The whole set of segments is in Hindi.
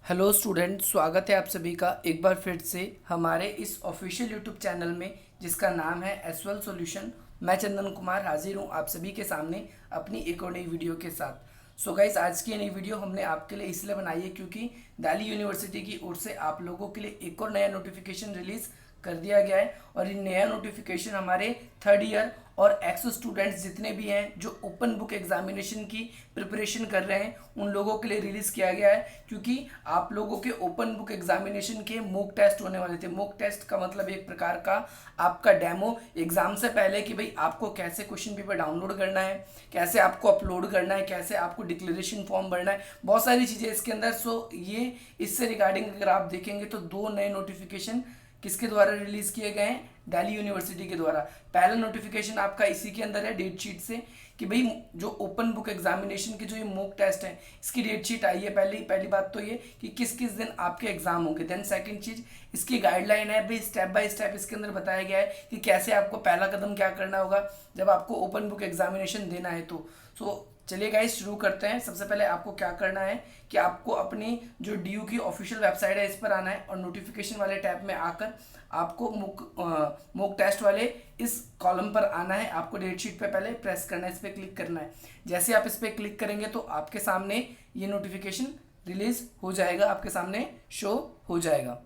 हेलो स्टूडेंट, स्वागत है आप सभी का एक बार फिर से हमारे इस ऑफिशियल यूट्यूब चैनल में जिसका नाम है एसवेल सॉल्यूशन। मैं चंदन कुमार हाजिर हूँ आप सभी के सामने अपनी एक और नई वीडियो के साथ। सो गाइस, आज की नई वीडियो हमने आपके लिए इसलिए बनाई है क्योंकि दिल्ली यूनिवर्सिटी की ओर से आप लोगों के लिए एक और नया नोटिफिकेशन रिलीज कर दिया गया है। और ये नया नोटिफिकेशन हमारे थर्ड ईयर और एक्स स्टूडेंट्स जितने भी हैं जो ओपन बुक एग्जामिनेशन की प्रिपरेशन कर रहे हैं उन लोगों के लिए रिलीज़ किया गया है, क्योंकि आप लोगों के ओपन बुक एग्जामिनेशन के मॉक टेस्ट होने वाले थे। मॉक टेस्ट का मतलब एक प्रकार का आपका डेमो एग्जाम से पहले कि भाई आपको कैसे क्वेश्चन पेपर डाउनलोड करना है, कैसे आपको अपलोड करना है, कैसे आपको डिक्लेरेशन फॉर्म भरना है, बहुत सारी चीज़ें इसके अंदर। सो ये इससे रिगार्डिंग अगर आप देखेंगे तो दो नए नोटिफिकेशन किसके द्वारा रिलीज किए गए हैं? दिल्ली यूनिवर्सिटी के द्वारा। पहला नोटिफिकेशन आपका इसी के अंदर है डेट शीट से कि भाई जो ओपन बुक एग्जामिनेशन के जो ये मॉक टेस्ट है इसकी डेट शीट आई है। पहली बात तो ये कि किस किस दिन आपके एग्जाम होंगे। देन सेकंड चीज, इसकी गाइडलाइन है भाई, स्टेप बाय स्टेप इसके अंदर बताया गया है कि कैसे आपको पहला कदम क्या करना होगा जब आपको ओपन बुक एग्जामिनेशन देना है। तो सो चलिए गाइस, शुरू करते हैं। सबसे पहले आपको क्या करना है कि आपको अपनी जो डीयू की ऑफिशियल वेबसाइट है इस पर आना है और नोटिफिकेशन वाले टैब में आकर आपको मॉक टेस्ट वाले इस कॉलम पर आना है। आपको डेट शीट पे पहले प्रेस करना है, इस पर क्लिक करना है। जैसे आप इस पर क्लिक करेंगे तो आपके सामने ये नोटिफिकेशन रिलीज हो जाएगा, आपके सामने शो हो जाएगा।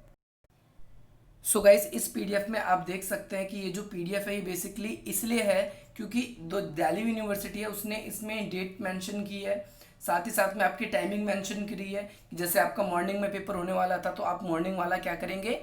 सो गाइस, इस पीडीएफ में आप देख सकते हैं कि ये जो पीडीएफ है ये बेसिकली इसलिए है क्योंकि जो दिल्ली यूनिवर्सिटी है उसने इसमें डेट मेंशन की है, साथ ही साथ में आपकी टाइमिंग मेंशन करी है। जैसे आपका मॉर्निंग में पेपर होने वाला था तो आप मॉर्निंग वाला क्या करेंगे,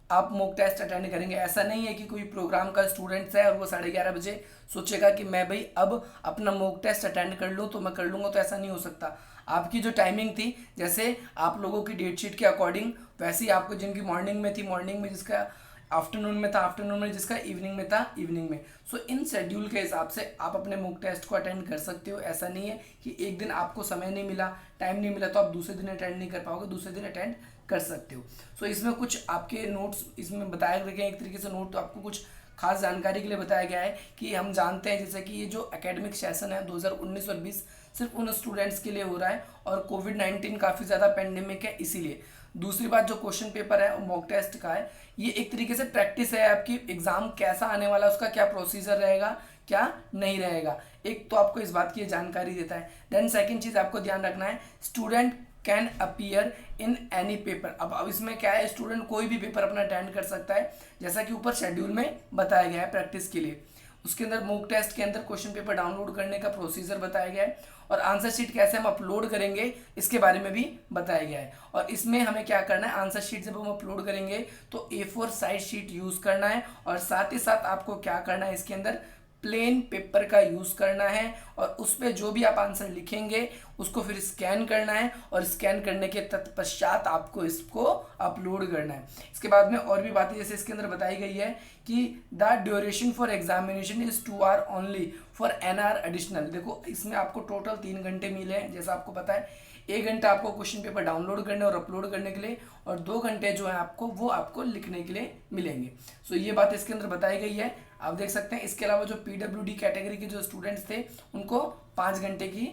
आप मॉक टेस्ट अटेंड करेंगे। ऐसा नहीं है कि कोई प्रोग्राम का स्टूडेंट्स है और वो 11:30 बजे सोचेगा कि मैं भाई अब अपना मॉक टेस्ट अटेंड कर लूँ तो मैं कर लूँगा, तो ऐसा नहीं हो सकता। आपकी जो टाइमिंग थी, जैसे आप लोगों की डेट शीट के अकॉर्डिंग, वैसे ही आपको जिनकी मॉर्निंग में थी मॉर्निंग में, जिसका आफ्टरनून में था आफ्टरनून में, जिसका इवनिंग में था इवनिंग में। सो इन शेड्यूल के हिसाब से आप अपने मॉक टेस्ट को अटेंड कर सकते हो। ऐसा नहीं है कि एक दिन आपको समय नहीं मिला, टाइम नहीं मिला तो आप दूसरे दिन अटेंड नहीं कर पाओगे, दूसरे दिन अटेंड कर सकते हो। सो इसमें कुछ आपके नोट्स इसमें बताए गए हैं, एक तरीके से नोट तो आपको कुछ खास जानकारी के लिए बताया गया है कि हम जानते हैं जैसे कि ये जो एकेडमिक सेशन है 2019 और 20 सिर्फ उन स्टूडेंट्स के लिए हो रहा है और कोविड-19 काफ़ी ज़्यादा पेंडेमिक है इसीलिए। दूसरी बात, जो क्वेश्चन पेपर है मॉक टेस्ट का है, ये एक तरीके से प्रैक्टिस है आपकी, एग्जाम कैसा आने वाला है उसका क्या प्रोसीजर रहेगा क्या नहीं रहेगा, एक तो आपको इस बात की जानकारी देता है। देन सेकंड चीज़ आपको ध्यान रखना है, student can appear in any paper. अब इसमें क्या है, स्टूडेंट कोई भी पेपर अपना अटेंड कर सकता है जैसा कि ऊपर शेड्यूल में बताया गया है प्रैक्टिस के लिए। उसके अंदर मॉक टेस्ट के अंदर क्वेश्चन पेपर डाउनलोड करने का प्रोसीजर बताया गया है और आंसर शीट कैसे हम अपलोड करेंगे इसके बारे में भी बताया गया है। और इसमें हमें क्या करना है, आंसर शीट जब हम अपलोड करेंगे तो A4 साइज शीट यूज करना है और साथ ही साथ आपको क्या करना है, इसके अंदर प्लेन पेपर का यूज करना है और उस पर जो भी आप आंसर लिखेंगे उसको फिर स्कैन करना है और स्कैन करने के तत्पश्चात आपको इसको अपलोड करना है। इसके बाद में और भी बातें जैसे इसके अंदर बताई गई है कि the duration for examination is 2 hour only for an hour additional. देखो इसमें आपको टोटल 3 घंटे मिले हैं, जैसा आपको पता है 1 घंटा आपको क्वेश्चन पेपर डाउनलोड करने और अपलोड करने के लिए और 2 घंटे जो है आपको वो आपको लिखने के लिए मिलेंगे। सो ये बात इसके अंदर बताई गई है, आप देख सकते हैं। इसके अलावा जो PWD कैटेगरी के जो स्टूडेंट्स थे उनको 5 घंटे की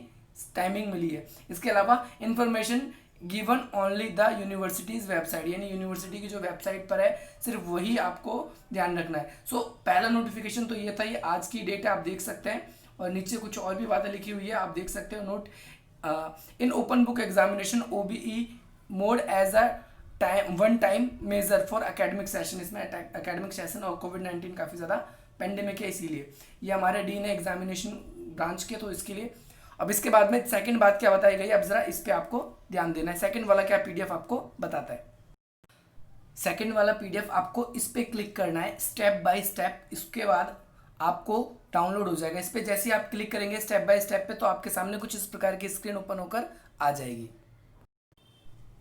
टाइमिंग मिली है। इसके अलावा information given only the university's website, यानी यूनिवर्सिटी की जो वेबसाइट पर है सिर्फ वही आपको ध्यान रखना है। सो पहला नोटिफिकेशन तो ये था, ये आज की डेट है आप देख सकते हैं और नीचे कुछ और भी बातें लिखी हुई है आप देख सकते हो। Note in open book examination OBE mode as a one time measure for academic session. इसमें एकेडमिक सेशन और कोविड-19 काफ़ी ज़्यादा पेंडेमिक है इसीलिए। ये हमारे डीन है एग्जामिनेशन ब्रांच के, तो इसके लिए। अब इसके बाद में सेकंड बात क्या बताई गई है, अब जरा इस पे आपको ध्यान देना है। सेकंड वाला क्या पीडीएफ आपको बताता है, सेकंड वाला पीडीएफ आपको इस पे क्लिक करना है स्टेप बाय स्टेप, इसके बाद आपको डाउनलोड हो जाएगा। इस पे जैसे ही आप क्लिक करेंगे स्टेप बाय स्टेप पे तो आपके सामने कुछ इस प्रकार की स्क्रीन ओपन होकर आ जाएगी।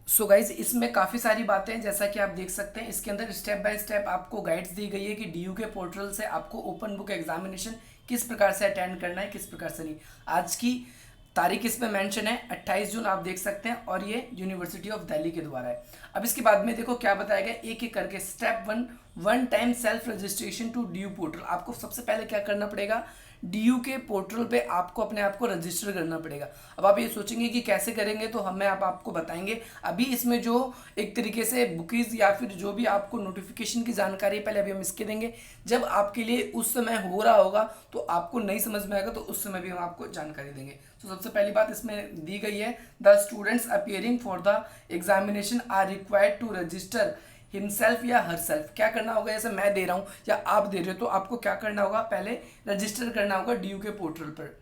सो गाइज, इसमें काफ़ी सारी बातें हैं जैसा कि आप देख सकते हैं। इसके अंदर स्टेप बाय स्टेप आपको गाइड्स दी गई है कि डीयू के पोर्टल से आपको ओपन बुक एग्जामिनेशन किस प्रकार से अटेंड करना है, किस प्रकार से नहीं। आज की तारीख इस पे मेंशन है 28 जून, आप देख सकते हैं, और ये यूनिवर्सिटी ऑफ दिल्ली के द्वारा है। अब इसके बाद में देखो क्या बताया गया, एक एक करके। Step 1, one time self registration to DU portal. आपको सबसे पहले क्या करना पड़ेगा, DU के पोर्टल पे आपको अपने आप को रजिस्टर करना पड़ेगा। अब आप ये सोचेंगे कि कैसे करेंगे, तो हमें आप आपको बताएंगे। अभी इसमें जो एक तरीके से बुकीज़ या फिर जो भी आपको नोटिफिकेशन की जानकारी पहले अभी हम इसके देंगे। जब आपके लिए उस समय हो रहा होगा तो आपको नहीं समझ में आएगा, तो उस समय भी हम आपको जानकारी देंगे। तो सबसे पहली बात इसमें दी गई है, the students appearing for the examination are required to register himself या हरसेल्फ। क्या करना होगा, जैसे मैं दे रहा हूँ या आप दे रहे हो, तो आपको क्या करना होगा, पहले रजिस्टर करना होगा DU के पोर्टल पर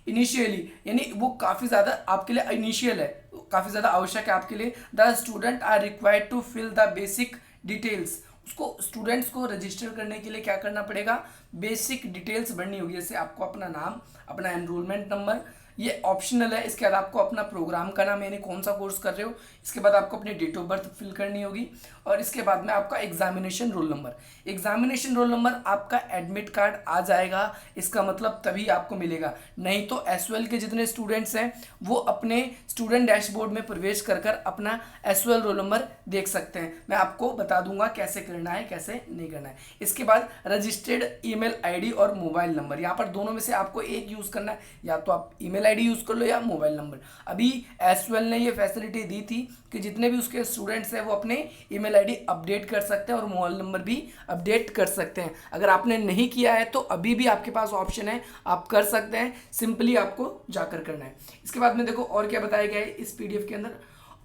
इनिशियली, यानी वो काफ़ी ज़्यादा आपके लिए इनिशियल है, काफ़ी ज़्यादा आवश्यक है आपके लिए। The student are required to fill the basic details. उसको स्टूडेंट्स को रजिस्टर करने के लिए क्या करना पड़ेगा, बेसिक डिटेल्स भरनी होगी। जैसे आपको अपना नाम, अपना एनरोलमेंट नंबर, ये ऑप्शनल है। इसके बाद आपको अपना प्रोग्राम का नाम, यानी कौन सा कोर्स कर रहे हो। इसके बाद आपको अपनी डेट ऑफ बर्थ फिल करनी होगी, और इसके बाद में आपका examination roll number. Examination roll number आपका एडमिट कार्ड आ जाएगा, इसका मतलब तभी आपको मिलेगा। नहीं तो SOL के जितने स्टूडेंट्स हैं वो अपने स्टूडेंट डैशबोर्ड में प्रवेश कर कर अपना SOL रोल नंबर देख सकते हैं। मैं आपको बता दूंगा कैसे करना है, कैसे नहीं करना है। इसके बाद रजिस्टर्ड ईमेल ID और मोबाइल नंबर, यहाँ पर दोनों में से आपको एक यूज़ करना है। या तो आप ईमेल ID यूज़ कर लो या मोबाइल नंबर। अभी SOL ने ये फैसिलिटी दी थी कि जितने भी उसके स्टूडेंट्स हैं वो अपने ईमेल ID अपडेट कर सकते हैं और मोबाइल नंबर भी अपडेट कर सकते हैं। अगर आपने नहीं किया है तो अभी भी आपके पास ऑप्शन है, आप कर सकते हैं, सिंपली आपको जाकर करना है। इसके बाद में देखो और क्या बताया गया है इस PDF के अंदर,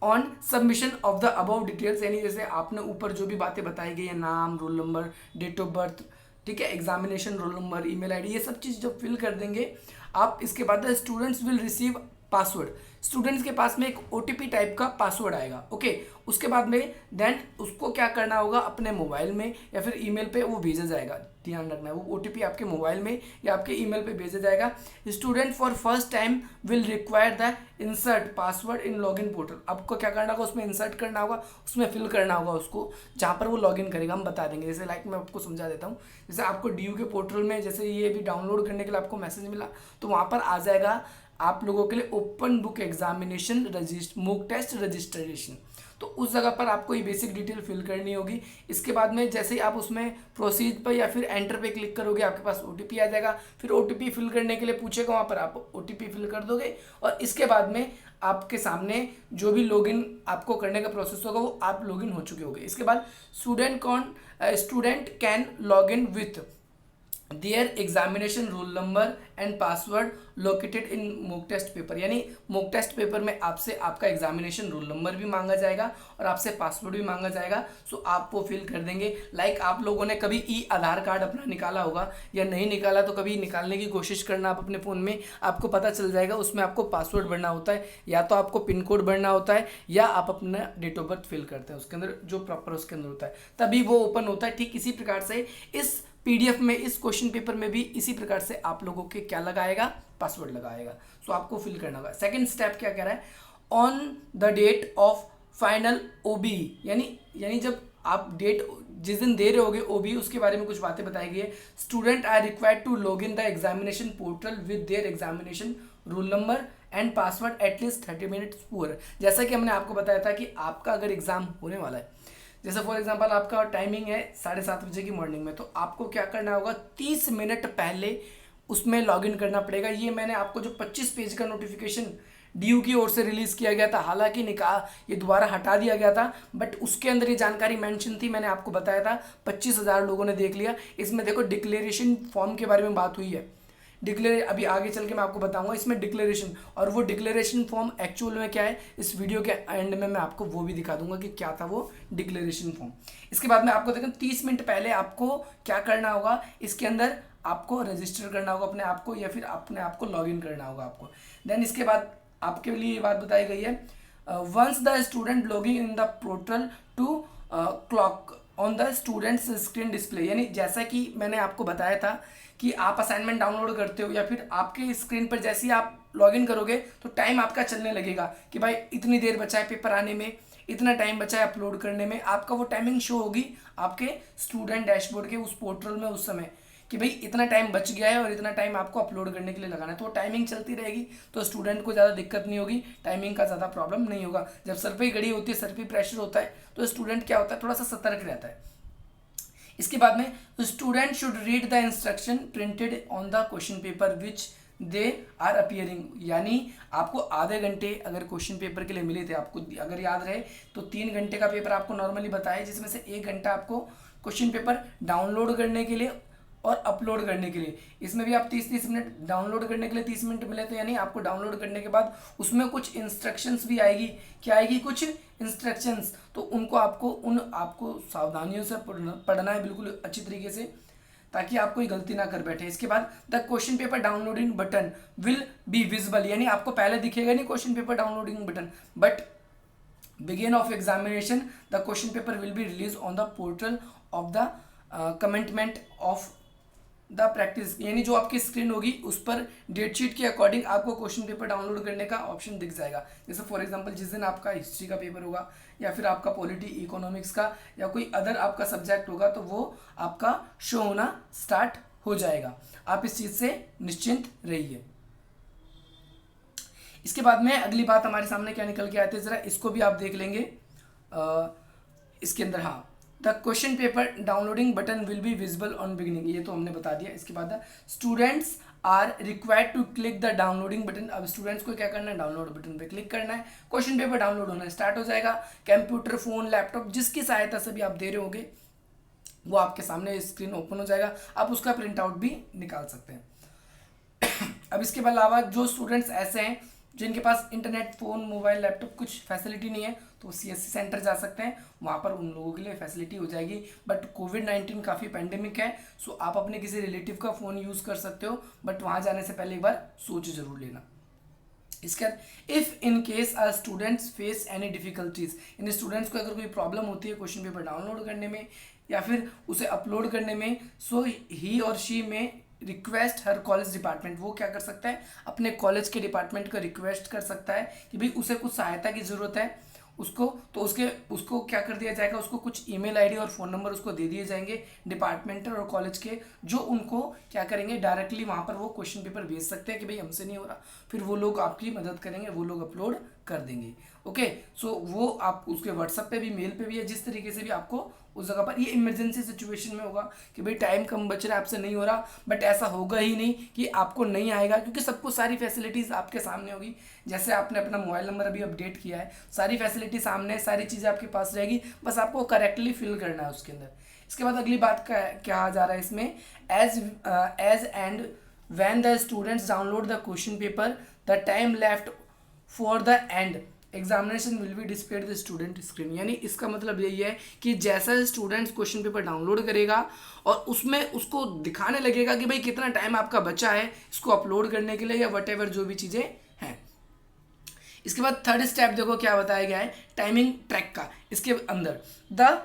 on submission of the above details, यानी जैसे आपने ऊपर जो भी बातें बताई गई है, नाम, roll number, date of birth, ठीक है, examination roll number, email ID, ये सब चीज़ जब फिल कर देंगे आप, इसके बाद the students will receive password. Students के पास में एक OTP टाइप का पासवर्ड आएगा, ओके। उसके बाद में देन उसको क्या करना होगा, अपने मोबाइल में या फिर ईमेल पे वो भेजा जाएगा। ध्यान रखना है, वो OTP आपके मोबाइल में या आपके ईमेल पे भेजा जाएगा। Student for first time will require the insert password in login portal. आपको क्या करना होगा, उसमें इंसर्ट करना होगा, उसमें फिल करना होगा उसको, जहाँ पर वो लॉगिन करेगा हम बता देंगे। जैसे लाइक मैं आपको समझा देता हूँ, जैसे आपको DU के पोर्टल में जैसे ये भी डाउनलोड करने के लिए आपको मैसेज मिला, तो वहाँ पर आ जाएगा आप लोगों के लिए open book examination mock test registration. तो उस जगह पर आपको ये बेसिक डिटेल फिल करनी होगी। इसके बाद में जैसे ही आप उसमें प्रोसीड पर या फिर एंटर पे क्लिक करोगे, आपके पास OTP आ जाएगा। फिर OTP फिल करने के लिए पूछेगा, वहाँ पर आप OTP फिल कर दोगे, और इसके बाद में आपके सामने जो भी लॉगिन आपको करने का प्रोसेस होगा वो आप लॉगिन हो चुके होंगे। इसके बाद student can log in with their examination roll number and password located in mock test paper, यानी मॉक टेस्ट पेपर में आपसे आपका एग्जामिनेशन रोल नंबर भी मांगा जाएगा और आपसे पासवर्ड भी मांगा जाएगा। सो आप वो फिल कर देंगे। लाइक आप लोगों ने कभी आधार कार्ड अपना निकाला होगा या नहीं निकाला, तो कभी निकालने की कोशिश करना आप अपने फ़ोन में, आपको पता चल जाएगा। उसमें आपको पासवर्ड भरना होता है, या तो आपको पिन कोड भरना होता है, या आप अपना डेट ऑफ बर्थ फिल करते हैं उसके अंदर, जो प्रॉपर उसके अंदर होता है, तभी वो ओपन होता है। ठीक इसी प्रकार से इस PDF में, इस क्वेश्चन पेपर में भी इसी प्रकार से आप लोगों के क्या लगाएगा, पासवर्ड लगाएगा। सो आपको फिल करना होगा। सेकंड स्टेप क्या कह रहा है, on the date of final OBE, यानी जब आप डेट जिस दिन दे रहे होगे OBE, उसके बारे में कुछ बातें बताई गई है। Student are required to log in the examination portal with their examination roll number and password at least 30 minutes पूर्व। जैसा कि हमने आपको बताया था कि आपका अगर एग्जाम होने वाला है, जैसे फॉर एग्जांपल आपका टाइमिंग है 7:30 बजे की मॉर्निंग में, तो आपको क्या करना होगा, 30 मिनट पहले उसमें लॉगिन करना पड़ेगा। ये मैंने आपको जो 25 पेज का नोटिफिकेशन DU की ओर से रिलीज़ किया गया था, हालांकि ये दोबारा हटा दिया गया था, बट उसके अंदर ये जानकारी मेंशन थी, मैंने आपको बताया था। 25,000 लोगों ने देख लिया। इसमें देखो डिक्लेरेशन फॉर्म के बारे में बात हुई है। अभी आगे चल के मैं आपको बताऊंगा इसमें डिक्लेरेशन, और वो डिक्लेरेशन फॉर्म एक्चुअल में क्या है, इस वीडियो के एंड में मैं आपको वो भी दिखा दूंगा कि क्या था वो डिक्लेरेशन फॉर्म। इसके बाद में आपको देखें 30 मिनट पहले आपको क्या करना होगा, इसके अंदर आपको रजिस्टर करना होगा अपने आप को, या फिर अपने आप को लॉगिन करना होगा आपको। देन इसके बाद आपके लिए ये बात बताई गई है, once the student logging in the portal to clock on the students screen display, यानी जैसा कि मैंने आपको बताया था कि आप असाइनमेंट डाउनलोड करते हो या फिर आपके स्क्रीन पर जैसे ही आप लॉगिन करोगे तो टाइम आपका चलने लगेगा कि भाई इतनी देर बचा है पेपर आने में, इतना टाइम बचा है अपलोड करने में। आपका वो टाइमिंग शो होगी आपके स्टूडेंट डैशबोर्ड के उस पोर्टल में उस समय कि भाई इतना टाइम बच गया है और इतना टाइम आपको अपलोड करने के लिए लगाना है। तो वो टाइमिंग चलती रहेगी, तो स्टूडेंट को ज़्यादा दिक्कत नहीं होगी, टाइमिंग का ज़्यादा प्रॉब्लम नहीं होगा। जब सर पे घड़ी होती है, सर पे प्रेशर होता है, तो स्टूडेंट क्या होता है, थोड़ा सा सतर्क रहता है। इसके बाद में student should read the instruction printed on the question paper which they are appearing, यानी आपको आधे घंटे अगर क्वेश्चन पेपर के लिए मिले थे, आपको अगर याद रहे तो 3 घंटे का पेपर आपको नॉर्मली बताया, जिसमें से 1 घंटा आपको क्वेश्चन पेपर डाउनलोड करने के लिए और अपलोड करने के लिए, इसमें भी आप 30-30 मिनट, डाउनलोड करने के लिए 30 मिनट मिले थे, यानी आपको डाउनलोड करने के बाद उसमें कुछ इंस्ट्रक्शंस भी आएगी, क्या आएगी, कुछ इंस्ट्रक्शंस, तो उनको आपको सावधानियों से पढ़ना है बिल्कुल अच्छी तरीके से, ताकि आप कोई गलती ना कर बैठे। इसके बाद the question paper downloading button will be visible, यानी आपको पहले दिखेगा नहीं question paper downloading button, but begin of examination the question paper will be release on the portal of the commencement of the practice, यानी जो आपकी स्क्रीन होगी उस पर डेट शीट के अकॉर्डिंग आपको क्वेश्चन पेपर डाउनलोड करने का ऑप्शन दिख जाएगा। जैसे फॉर एग्जांपल जिस दिन आपका हिस्ट्री का पेपर होगा या फिर आपका पॉलिटी इकोनॉमिक्स का या कोई अदर आपका सब्जेक्ट होगा, तो वो आपका शो होना स्टार्ट हो जाएगा। आप इस चीज़ से निश्चिंत रहिए। इसके बाद में अगली बात हमारे सामने क्या निकल के आते हैं, ज़रा इसको भी आप देख लेंगे। इसके अंदर हाँ, the question paper downloading button will be visible on beginning, ये तो हमने बता दिया। इसके बाद students are required to click the downloading button, अब स्टूडेंट्स को क्या करना है, डाउनलोड बटन पे क्लिक करना है, क्वेश्चन पेपर डाउनलोड होना स्टार्ट हो जाएगा। कंप्यूटर, फोन, लैपटॉप जिसकी सहायता से भी आप दे रहे होगे वो आपके सामने स्क्रीन ओपन हो जाएगा, आप उसका प्रिंट आउट भी निकाल सकते हैं। अब इसके अलावा जो स्टूडेंट्स ऐसे हैं जिनके पास इंटरनेट, फ़ोन, मोबाइल, लैपटॉप कुछ फैसिलिटी नहीं है, तो CSC सेंटर जा सकते हैं, वहाँ पर उन लोगों के लिए फैसिलिटी हो जाएगी। बट कोविड-19 काफ़ी पेंडेमिक है, सो आप अपने किसी रिलेटिव का फ़ोन यूज़ कर सकते हो, बट वहाँ जाने से पहले एक बार सोच जरूर लेना। इसके बाद if in case are students face any difficulties, इन स्टूडेंट्स को अगर कोई प्रॉब्लम होती है क्वेश्चन पेपर डाउनलोड करने में या फिर उसे अपलोड करने में, सो ही और शी में रिक्वेस्ट हर कॉलेज डिपार्टमेंट, वो क्या कर सकता है, अपने कॉलेज के डिपार्टमेंट को रिक्वेस्ट कर सकता है कि भाई उसे कुछ सहायता की ज़रूरत है उसको, तो उसको क्या कर दिया जाएगा, उसको कुछ ईमेल आईडी और फ़ोन नंबर उसको दे दिए जाएंगे डिपार्टमेंटल और कॉलेज के, जो उनको क्या करेंगे, डायरेक्टली वहाँ पर वो क्वेश्चन पेपर भेज सकते हैं कि भाई हमसे नहीं हो रहा, फिर वो लोग आपकी मदद करेंगे, वो लोग अपलोड कर देंगे। ओके, सो वो आप उसके व्हाट्सएप पे भी, मेल पे भी, या जिस तरीके से भी आपको उस जगह पर, ये इमरजेंसी सिचुएशन में होगा कि भाई टाइम कम बच रहा है, आपसे नहीं हो रहा, बट ऐसा होगा ही नहीं कि आपको नहीं आएगा, क्योंकि सबको सारी फैसिलिटीज़ आपके सामने होगी। जैसे आपने अपना मोबाइल नंबर अभी अपडेट किया है, सारी फैसिलिटी सामने, सारी चीज़ें आपके पास रहेगी, बस आपको करेक्टली फिल करना है उसके अंदर। इसके बाद अगली बात का क्या आ जा रहा है इसमें, as and when the students download the question paper the time left for the end examination will be displayed the student screen, यानी इसका मतलब यही है कि जैसा स्टूडेंट्स क्वेश्चन पेपर डाउनलोड करेगा और उसमें उसको दिखाने लगेगा कि भाई कितना टाइम आपका बचा है इसको अपलोड करने के लिए या वट एवर जो भी चीज़ें हैं। इसके बाद थर्ड स्टेप देखो क्या बताया गया है, टाइमिंग ट्रैक का। इसके अंदर the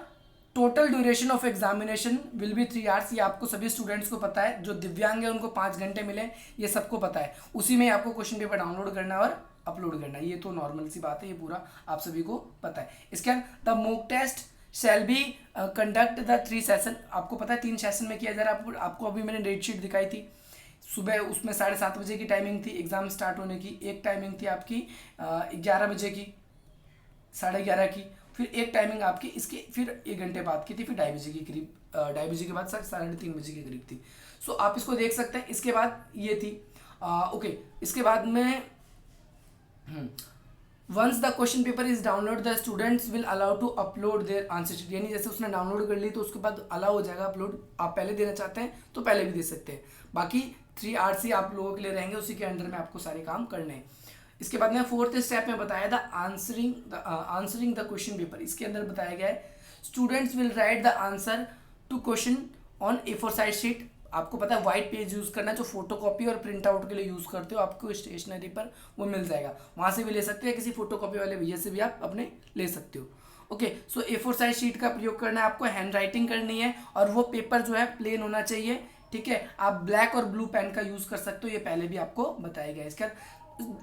total duration of examination will B 3 hours, ये आपको सभी स्टूडेंट्स को पता है, जो दिव्यांग है उनको 5 घंटे मिले, ये सबको पता है। उसी में आपको क्वेश्चन पेपर डाउनलोड करना और अपलोड करना, ये तो नॉर्मल सी बात है, ये पूरा आप सभी को पता है। इसके बाद the mock test shall be conduct the 3 session, आपको पता है 3 सेशन में किया जा रहा है। आपको अभी मैंने डेट शीट दिखाई थी, सुबह उसमें 7:30 बजे की टाइमिंग थी एग्जाम स्टार्ट होने की, एक टाइमिंग थी आपकी 11 बजे की, 11:30 की, फिर एक टाइमिंग आपकी इसकी फिर 1 घंटे बाद की थी, फिर 2:30 बजे के करीब, 2:30 बजे के बाद 3:30 बजे के करीब थी। सो आप इसको देख सकते हैं। इसके बाद ये थी ओके, इसके बाद में once the question paper is download the students will allow to upload their answer sheet, यानी जैसे उसने डाउनलोड कर ली तो उसके बाद अलाउ हो जाएगा अपलोड। आप पहले देना चाहते हैं तो पहले भी दे सकते हैं, बाकी 3 आवर्स ही आप लोगों के लिए रहेंगे, उसी के अंडर में आपको सारे काम करने हैं। इसके बाद में 4th स्टेप में बताया था आंसरिंग द क्वेश्चन पेपर, इसके अंदर बताया गया है students will write the answer to question on A4 size sheet. आपको पता है व्हाइट पेज यूज़ करना, जो फोटोकॉपी और प्रिंट आउट के लिए यूज़ करते हो, आपको स्टेशनरी पर वो मिल जाएगा, वहाँ से भी ले सकते हैं, किसी फोटोकॉपी वाले भैया से भी आप अपने ले सकते हो। ओके, सो A4 साइज शीट का प्रयोग करना है, आपको हैंड राइटिंग करनी है और वो पेपर जो है प्लेन होना चाहिए, ठीक है। आप ब्लैक और ब्लू पेन का यूज़ कर सकते हो, ये पहले भी आपको बताया गया है।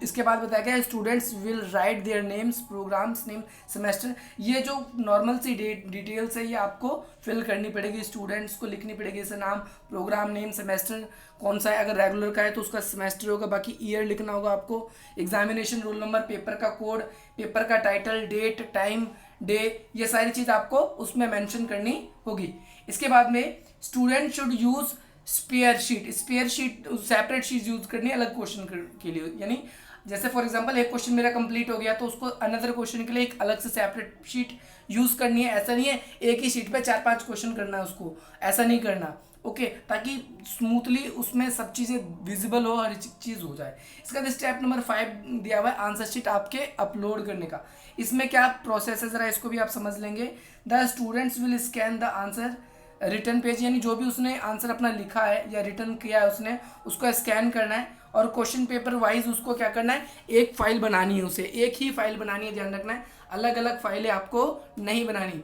इसके बाद बताया गया students will write their names, programs name, semester, ये जो नॉर्मल सी डिटेल्स है ये आपको फिल करनी पड़ेगी, स्टूडेंट्स को लिखनी पड़ेगी, जैसे नाम, प्रोग्राम नेम, सेमेस्टर कौन सा है, अगर रेगुलर का है तो उसका सेमेस्टर होगा, बाकी ईयर लिखना होगा आपको, एग्जामिनेशन रोल नंबर, पेपर का कोड, पेपर का टाइटल, डेट, टाइम, डे, ये सारी चीज़ आपको उसमें मेंशन करनी होगी। इसके बाद में student should use spare sheet separate sheet use करनी है अलग क्वेश्चन के लिए। यानी जैसे फॉर एग्जांपल एक क्वेश्चन मेरा कंप्लीट हो गया तो उसको अनदर क्वेश्चन के लिए एक अलग से सेपरेट शीट यूज करनी है। ऐसा नहीं है एक ही शीट पे 4-5 क्वेश्चन करना है उसको, ऐसा नहीं करना। ओके, ताकि स्मूथली उसमें सब चीज़ें विजिबल हो, हर चीज़ हो जाए। इसका बाद स्टेप नंबर 5 दिया हुआ है आंसर शीट आपके अपलोड करने का। इसमें क्या प्रोसेस है ज़रा इसको भी आप समझ लेंगे। The students will scan the answer return page, यानी जो भी उसने आंसर अपना लिखा है या रिटर्न किया है उसने, उसको स्कैन करना है और क्वेश्चन पेपर वाइज उसको क्या करना है, एक फाइल बनानी है। उसे एक ही फाइल बनानी है, ध्यान रखना है, अलग अलग फाइलें आपको नहीं बनानी।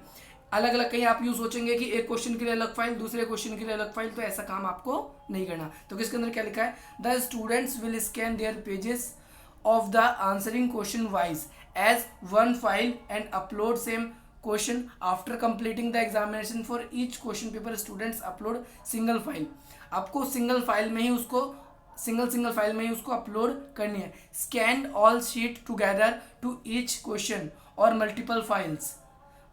अलग अलग कहीं आप यूँ सोचेंगे कि एक क्वेश्चन के लिए अलग फाइल, दूसरे क्वेश्चन के लिए अलग फाइल, तो ऐसा काम आपको नहीं करना। तो किसके अंदर क्या लिखा है, the students will scan their pages of the answering question wise as one file and upload same question after completing the examination for each question paper students upload single file। आपको सिंगल फाइल में ही उसको सिंगल फाइल में ही उसको अपलोड करनी है। Scan all sheet together to each question और मल्टीपल फाइल्स,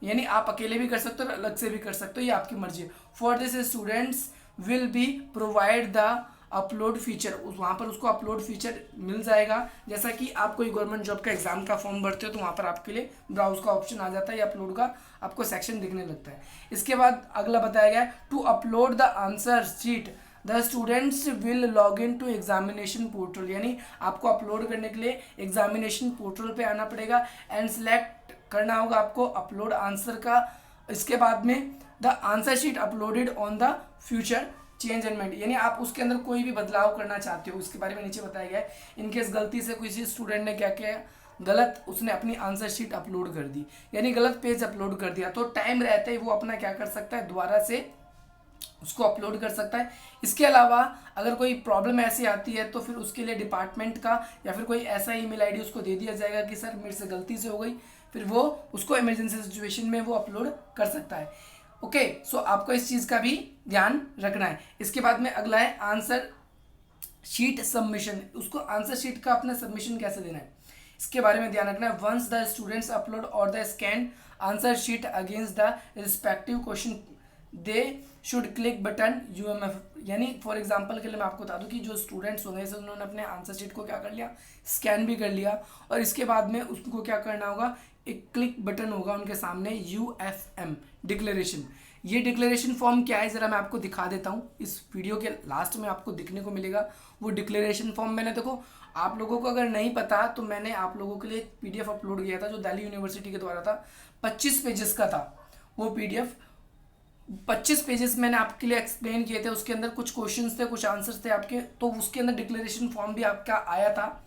यानी आप अकेले भी कर सकते हो और अलग से भी कर सकते हो, ये आपकी मर्जी है। For this students will be provide the upload feature, वहाँ पर उसको अपलोड फीचर मिल जाएगा। जैसा कि आप कोई गवर्नमेंट जॉब का एग्जाम का फॉर्म भरते हो तो वहाँ पर आपके लिए ब्राउज का ऑप्शन आ जाता है या अपलोड का आपको सेक्शन दिखने लगता है। इसके बाद अगला बताया गया to upload the answer sheet the students will log in to examination portal, यानी आपको अपलोड करने के लिए एग्जामिनेशन पोर्टल पे आना पड़ेगा एंड सेलेक्ट करना होगा आपको अपलोड आंसर का। इसके बाद में the answer sheet uploaded on the future changement, यानी आप उसके अंदर कोई भी बदलाव करना चाहते हो उसके बारे में नीचे बताया गया है। इनकेस गलती से किसी स्टूडेंट ने क्या किया, गलत उसने अपनी आंसर शीट अपलोड कर दी, यानी गलत पेज अपलोड कर दिया, तो टाइम रहते ही वो अपना क्या कर सकता है, दोबारा से उसको अपलोड कर सकता है। इसके अलावा अगर कोई प्रॉब्लम ऐसी आती है तो फिर उसके लिए डिपार्टमेंट का या फिर कोई ऐसा ईमेल आईडी उसको दे दिया जाएगा कि सर मेरे से गलती से हो गई, फिर वो उसको इमरजेंसी सिचुएशन में वो अपलोड कर सकता है। ओके, सो आपको इस चीज़ का भी ध्यान रखना है। इसके बाद में अगला है आंसर शीट सबमिशन, उसको आंसर शीट का अपना सबमिशन कैसे देना है इसके बारे में ध्यान रखना है। वंस द स्टूडेंट्स अपलोड और the scan answer sheet against the respective question they should click button UMF, यानी फॉर एग्जांपल के लिए मैं आपको बता दूं कि जो स्टूडेंट्स होंगे जैसे उन्होंने अपने आंसर शीट को क्या कर लिया, स्कैन भी कर लिया, और इसके बाद में उसको क्या करना होगा, एक क्लिक बटन होगा उनके सामने UFM डिक्लेरेशन। ये डिक्लेरेशन फॉर्म क्या है ज़रा मैं आपको दिखा देता हूँ, इस वीडियो के लास्ट में आपको दिखने को मिलेगा वो डिक्लेरेशन फॉर्म। मैंने देखो आप लोगों को अगर नहीं पता तो मैंने आप लोगों के लिए एक PDF अपलोड किया था जो दिल्ली यूनिवर्सिटी के द्वारा था, 25 पेजेस का था वो PDF। 25 पेजेस मैंने आपके लिए एक्सप्लेन किए थे, उसके अंदर कुछ क्वेश्चंस थे, कुछ आंसर्स थे आपके, तो उसके अंदर डिक्लेरेशन फॉर्म भी आपका आया था,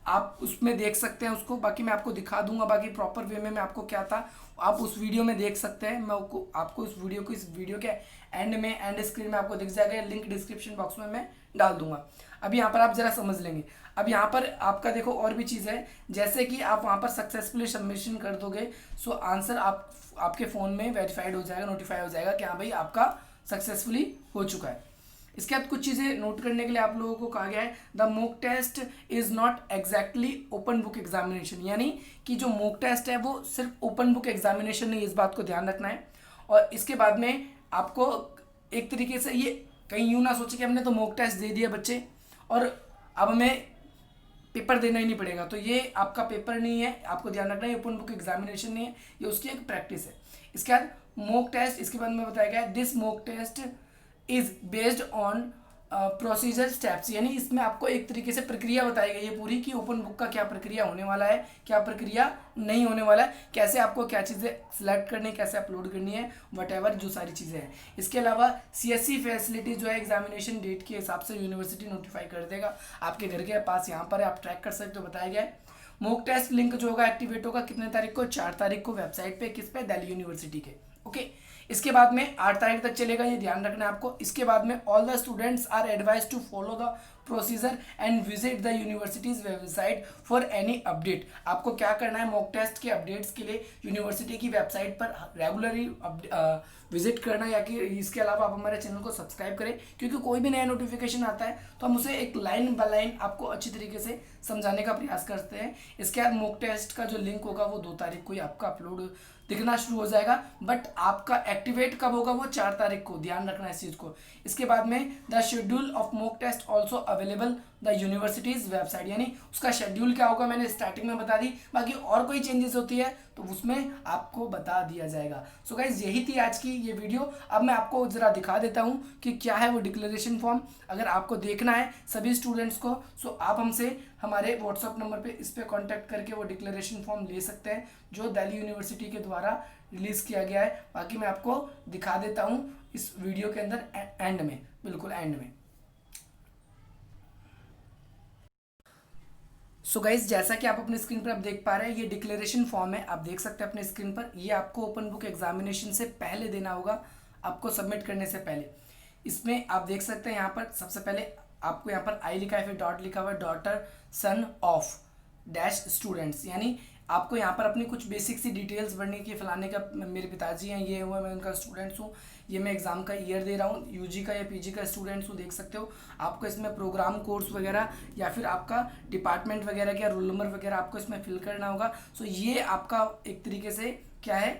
आप उसमें देख सकते हैं उसको। बाकी मैं आपको दिखा दूंगा, बाकी प्रॉपर वे में मैं आपको क्या था आप उस वीडियो में देख सकते हैं। मैं आपको इस वीडियो के एंड स्क्रीन में आपको दिख जाएगा, लिंक डिस्क्रिप्शन बॉक्स में मैं डाल दूंगा। अब यहाँ पर आप जरा समझ लेंगे। अब यहाँ पर आपका देखो और भी चीज़ है, जैसे कि आप वहाँ पर सक्सेसफुली सबमिशन कर दोगे सो आंसर आपके फ़ोन में वेरीफाइड हो जाएगा, नोटिफाई हो जाएगा कि हाँ भाई आपका सक्सेसफुली हो चुका है। इसके बाद कुछ चीज़ें नोट करने के लिए आप लोगों को कहा गया है, the mock test is not exactly open book examination, यानी कि जो मॉक टेस्ट है वो सिर्फ ओपन बुक एग्जामिनेशन नहीं, इस बात को ध्यान रखना है। और इसके बाद में आपको एक तरीके से ये कहीं यूँ ना सोचे कि हमने तो मॉक टेस्ट दे दिया बच्चे और अब हमें पेपर देना ही नहीं पड़ेगा, तो ये आपका पेपर नहीं है, आपको ध्यान रखना है, ओपन बुक एग्जामिनेशन नहीं है, ये उसकी एक प्रैक्टिस है। इसके बाद मॉक टेस्ट, इसके बाद में बताया गया है this mock test is based on procedure steps, यानी इसमें आपको एक तरीके से प्रक्रिया बताई गई है पूरी कि ओपन बुक का क्या प्रक्रिया होने वाला है, क्या प्रक्रिया नहीं होने वाला है, कैसे आपको क्या चीज़ें सिलेक्ट करनी है, कैसे अपलोड करनी है, वट जो सारी चीज़ें हैं। इसके अलावा CSE फैसिलिटी जो है एग्जामिनेशन डेट के हिसाब से यूनिवर्सिटी नोटिफाई कर देगा, आपके घर के पास यहाँ पर है, आप ट्रैक कर सकते हो, बताया गया है। मॉक टेस्ट लिंक जो होगा एक्टिवेट होगा कितने तारीख को, 4 तारीख को वेबसाइट पे, किस पे, दिल्ली यूनिवर्सिटी के। ओके, इसके बाद में 8 तारीख तक चलेगा, ये ध्यान रखना है आपको। इसके बाद में all the students are advise to follow the procedure and visit the university's website for any update. आपको क्या करना है, मॉक टेस्ट के अपडेट्स के लिए यूनिवर्सिटी की वेबसाइट पर रेगुलरली विजिट करना, या कि इसके अलावा आप हमारे चैनल को सब्सक्राइब करें, क्योंकि कोई भी नया नोटिफिकेशन आता है तो हम उसे एक लाइन बाय लाइन आपको अच्छी तरीके से समझाने का प्रयास करते हैं। इसके बाद मॉक टेस्ट का जो लिंक होगा वो 2 तारीख को ही आपका अपलोड दिखना शुरू हो जाएगा, बट आपका एक्टिवेट कब होगा वो 4 तारीख को, ध्यान रखना इस चीज़ को। इसके बाद में the schedule of mock test also available the university's website, यानी उसका शेड्यूल क्या होगा मैंने स्टार्टिंग में बता दी, बाकी और कोई चेंजेस होती है तो उसमें आपको बता दिया जाएगा। सो गाइज यही थी आज की ये वीडियो। अब मैं आपको ज़रा दिखा देता हूँ कि क्या है वो डिक्लेरेशन फॉर्म। अगर आपको देखना है सभी स्टूडेंट्स को, सो आप हमसे हमारे व्हाट्सअप नंबर पे इस पर कॉन्टैक्ट करके वो डिक्लेरेशन फॉर्म ले सकते हैं जो दिल्ली यूनिवर्सिटी के द्वारा रिलीज़ किया गया है। बाकी मैं आपको दिखा देता हूँ इस वीडियो के अंदर एंड में, बिल्कुल एंड में। सो गाइज जैसा कि आप अपने स्क्रीन पर आप देख पा रहे हैं, ये डिक्लेरेशन फॉर्म है, आप देख सकते हैं अपने स्क्रीन पर। ये आपको ओपन बुक एग्जामिनेशन से पहले देना होगा, आपको सबमिट करने से पहले। इसमें आप देख सकते हैं यहाँ पर सबसे पहले आपको यहाँ पर आई लिखा है, फिर डॉट लिखा हुआ है, daughter son of dash students, यानी आपको यहाँ पर अपनी कुछ बेसिक सी डिटेल्स भरने की, फलाने का मेरे पिताजी हैं, ये हुआ मैं उनका स्टूडेंट्स हूँ, ये मैं एग्ज़ाम का ईयर दे रहा हूँ, यूजी का या पीजी का स्टूडेंट्स हूँ, देख सकते हो। आपको इसमें प्रोग्राम कोर्स वगैरह या फिर आपका डिपार्टमेंट वगैरह का रोल नंबर वगैरह आपको इसमें फिल करना होगा। सो ये आपका एक तरीके से क्या है,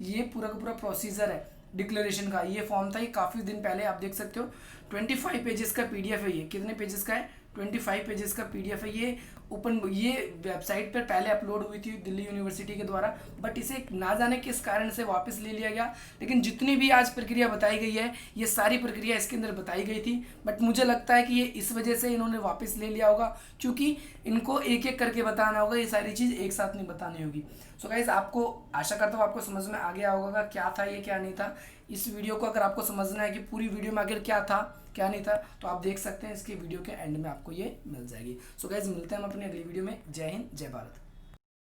ये पूरा का पूरा प्रोसीजर है डिक्लेरेशन का। ये फॉर्म था, ये काफ़ी दिन पहले आप देख सकते हो 25 पेजेस का PDF है। ये कितने पेजेस का है, 25 पेजेस का PDF है। ये ये वेबसाइट पर पहले अपलोड हुई थी दिल्ली यूनिवर्सिटी के द्वारा, बट इसे ना जाने किस कारण से वापस ले लिया गया। लेकिन जितनी भी आज प्रक्रिया बताई गई है, ये सारी प्रक्रिया इसके अंदर बताई गई थी, बट मुझे लगता है कि ये इस वजह से इन्होंने वापस ले लिया होगा, क्योंकि इनको एक एक करके बताना होगा, ये सारी चीज़ एक साथ नहीं बतानी होगी। सो गाइस आपको आशा करता हूँ आपको समझ में आ गया होगा क्या था ये, क्या नहीं था। इस वीडियो को अगर आपको समझना है कि पूरी वीडियो में आखिर क्या था क्या नहीं था, तो आप देख सकते हैं इसके वीडियो के एंड में आपको ये मिल जाएगी। सो गाइज मिलते हैं हम अपनी अगली वीडियो में। जय हिंद, जय भारत।